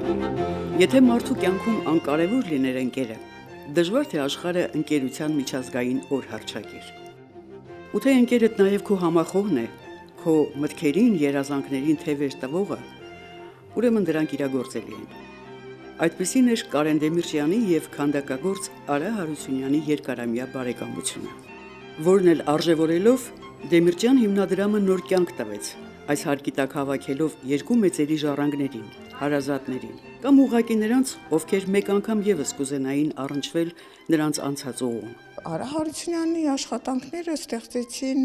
Եթե մարդու կյանքում անկարևոր լիներ ընկերը, դժվար թե աշխարհը ընկերության միջազգային օր հռչակեր։ Ու թե ընկերդ նաև քո համախոհն է, քո մտքերին, երազանքներին թևեր տվողը, ուրեմն դրանք իրագործելի են։ Այդպիսին էր Կարեն Դեմիրճյանի և քանդակագործ Արա Հարությունյանի երկարամյա բարեկամությունը, որն էլ արժևորելով Դեմիրճյան հիմնադրամը նոր կյանք տվեց, այս հարկի տակ հավաքելով երկու մեծերի ժառանգներին, հարազատներին, կամ ուղղակի նրանց, ովքեր մեկ անգամ ևս կուզենային առնչվել նրանց անցած ուղուն։ Արա Հարությունյանի աշխատանքները ստեղծեցին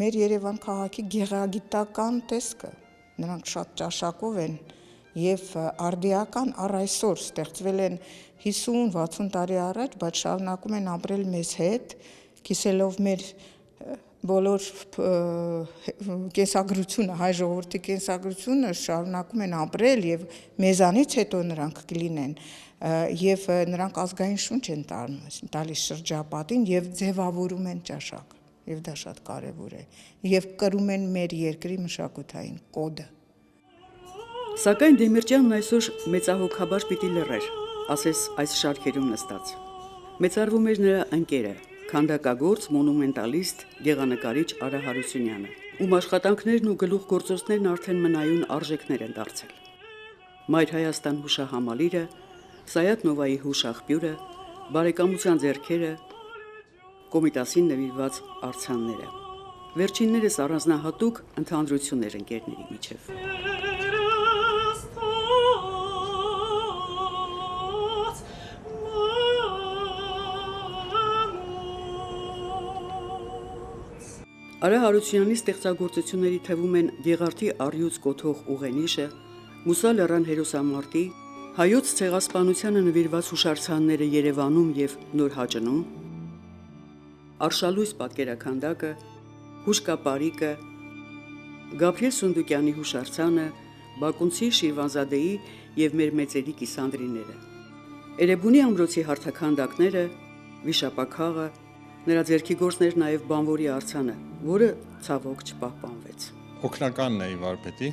մեր Երևան քաղաքի գեղագիտական տեսքը, նրանք շատ ճաշակով են և արդիական առ այսօր ստեղծվել են 50-60 տարի առաջ, բայց շարունակում են ապրել մեզ հետ, կիսելով մեր բոլոր կենսագրությունը, հայ ժողովրդի կենսագրությունը շարունակում են ապրել և մեզանից հետո նրանք կլինեն և նրանք ազգային շունչ են տալիս շրջապատին և ձևավորում են ճաշակ և դա շատ կարևոր է և կրում են մեր երկրի մշակութային կոդը։ Սակայն Դեմիրճյանն այսօր մեծահոգաբար պիտի լռեր, ասես այս շարքերում նստած։ Մեծարվում էր նրա ընկերը, քանդակագործ, մոնումենտալիստ, գեղանկարիչ Արա Հարությունյանը, ում աշխատանքներն ու գլուխգործոցներն արդեն մնայուն արժեքներ են դարձել։ Մայր Հայաստան հուշահամալիրը, Սայաթ Նովայի հուշաղբյուրը, բարեկամության ձեռքերը, Կոմիտասին նվիրված արձանները։ Վերջիններս առանձնահատուկ ընդհանրություն էր ընկերների միջև։ Արա Հարությունյանի ստեղծագործությունների թվում են Գեղարդի առյուծ կոթող ուղենիշը, Մուսա լեռան հերոսամարտի, հայոց ցեղասպանությանը նվիրված հուշարձանները Երևանում և Նորհաճնում, Արշալույս պատկերաքանդակը, Հուշկապարիկը, Գաբրիել Սունդուկյանի հուշարձանը, Բակունցի, Շիրվանզադեի և մեր մեծերի կիսանդրիները, Էրեբունի ամրոցի հարթաքանդակները, Վիշապաքաղը, նրա ձեռքի գործն էր նաև բանվորի արձանը, որը ցավոք չպահպանվեց։ Օգնականն էի վարպետի,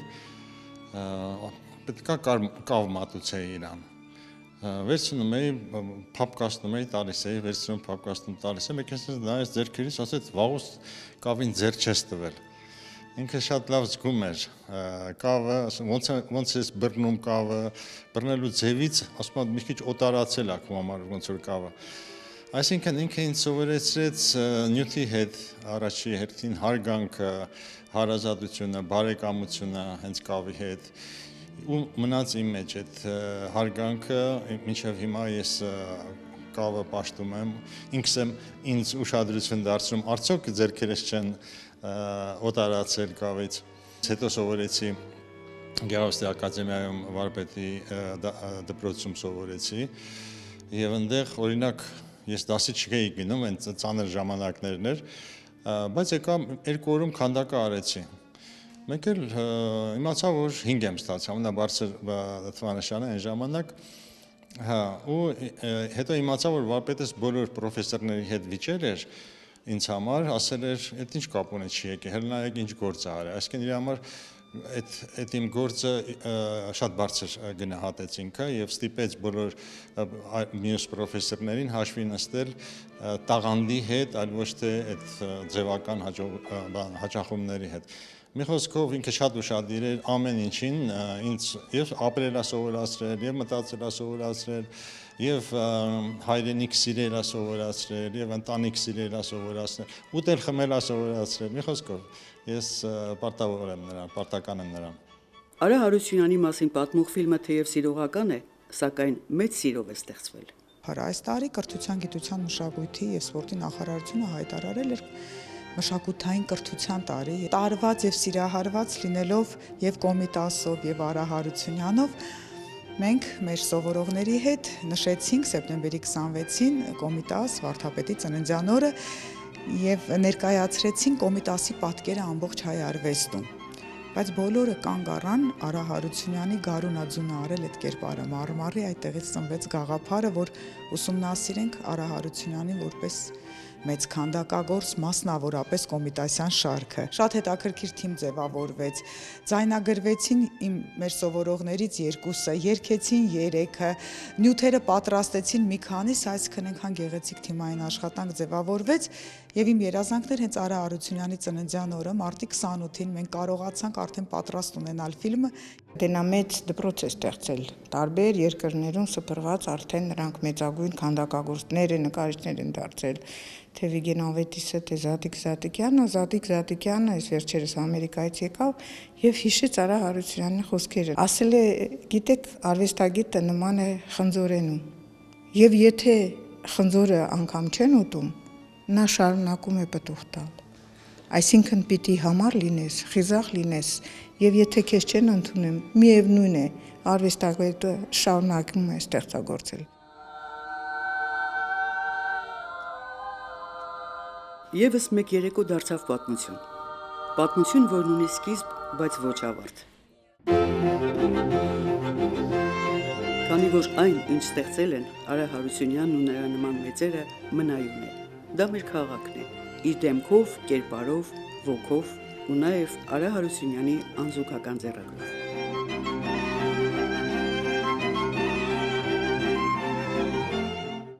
պետք է կավ մատուցեի իրան։ Վերցնում էի, փապկացնում էի, տալիս էի, վերցնում փապկացնում տալիս էի, մեկ այսպես նայեց ձեռքերից, ասեց վաղուց կավին ձեռք չես տվել։ Ինքը շատ լավ զգում էր կավը, ոնց ես բռնում կավը, բռնելու ձևից, ասում եմ մի քիչ օտարացել է քո համար ոնց որ կավը։ Այսինքն ինքը ինձ սովորեցրեց նյութի հետ առաջի հերթին հարգանքը, հարազատությունը, բարեկամությունը հենց կավի հետ ու մնաց իմ մեջ այդ հարգանքը, մինչև հիմա ես կավը պաշտում եմ, ինքս եմ ինձ ուշադրություն դարձնում, արդյոք ձեռքերս չեն օտարացել կավից։ Հետո սովորեցի Գեղարվեստի ակադեմիայում վարպետի դպրոցում սովորեցի եւ այնտեղ օրինակ ես դասի չգեի գնում, այն ծանր ժամանակներն էր, բայց եկա 2 օրում քանդակը արեցի։ Մեկ էլ իմացա, որ 5 եմ ստացել, ամենաբարձր թվանշանը այն ժամանակ, ու հետո իմացա, որ վարպետս բոլոր պրոֆեսորների հետ վիճել էր ինձ համար, ասել էր, այդ ինչ կապ ունի չի եկել, հələ նայեք ինչ գործ է արել, այսինքն իր համար այդ իմ գործը շատ բարձր գնահատեց ինքը եւ ստիպեց բոլոր մյուս պրոֆեսորներին հաշվի նստել տաղանդի հետ, այլ ոչ թե այդ ձևական հաճախումների հետ։ Մի խոսքով ինքը շատ ուշադիր էր ամեն ինչին, ինձ եւ ապրելա սովորացրել, եւ մտածելա սովորացրել, եւ հայրենիք սիրելա սովորացրել, եւ ընտանիք սիրելա սովորացրել, ուտել խմելա սովորացրել։ Մի խոսքով ես պարտավոր եմ նրան, պարտական եմ նրան։ Արա Հարությունյանի մասին պատմող ֆիլմը թեև սիրողական է, սակայն մեծ սիրով է ստեղծվել։ Այս տարի կրթության, գիտության, մշակույթի եւ սպորտի նախարարությունը հայտարարել էր մշակութային կրթության տարի, տարված եւ սիրահարված լինելով եւ Կոմիտասով եւ Արա Հարությունյանով, մենք մեր սովորողների հետ նշեցինք սեպտեմբերի 26-ին Կոմիտաս վարդապետի ծննդյան օրը եւ ներկայացրեցին Կոմիտասի պատկերը ամբողջ հայ արվեստում։ Բայց բոլորը կանգ առան Արա Հարությունյանի գարունաձյունը արել այդ կերպարը մարմարի, այդտեղից ծնվեց գաղափարը, որ ուսումնասիրենք Արա Հարությունյանին որպես մեծ քանդակագործ, մասնավորապես Կոմիտասյան շարքը։ Շատ հետաքրքիր թիմ ձևավորվեց։ Ձայնագրվեցին մեր սովորողներից 2-ը, երգեցին 3-ը, նյութերը պատրաստեցին մի քանիս, այսինքն այնքան գեղեցիկ թիմային աշխատանք ձևավորվեց, եւ իմ երազանքն էր հենց Արա Հարությունյանի ծննդյան օրը, մարտի 28-ին մենք կարողացանք արդեն պատրաստ ունենալ ֆիլմը։ Մեծ դպրոց է ստեղծել, տարբեր երկրներում սփռված արդեն նրանք մեծագույն քանդակագործներ են, նկարիչներ են դարձել, թե Վիգեն Ավետիսը, թե Զատիկ Զատիկյանը, այս վերջերս Ամերիկայից եկավ եւ հիշեց Արա Հարությունյանի խոսքերը։ Ասել է, գիտեք, արվեստագետը նման է խնձորենու։ Եվ եթե խնձորը անգամ չեն ուտում, նա շարունակում է պտուղ տալ։ Այսինքն պիտի համառ լինես, խիզախ լինես, եւ եթե քեզ չեն ընդունում, միևնույն է, արվեստագետը շարունակում է ստեղծագործել։ Եվս մեկ երեկո դարձավ պատմություն։ Պատմություն, որն ունի սկիզբ, բայց ոչ ավարտ։ Քանի որ այն, ինչ ստեղծել են Արա Հարությունյանն ու նրա նման մեծերը, մնայուն է։ Դա մեր քաղաքն է, իր դեմքով, կերպարով, ոգով ու նաև Արա Հարությունյանի անզուգական ձեռագրով։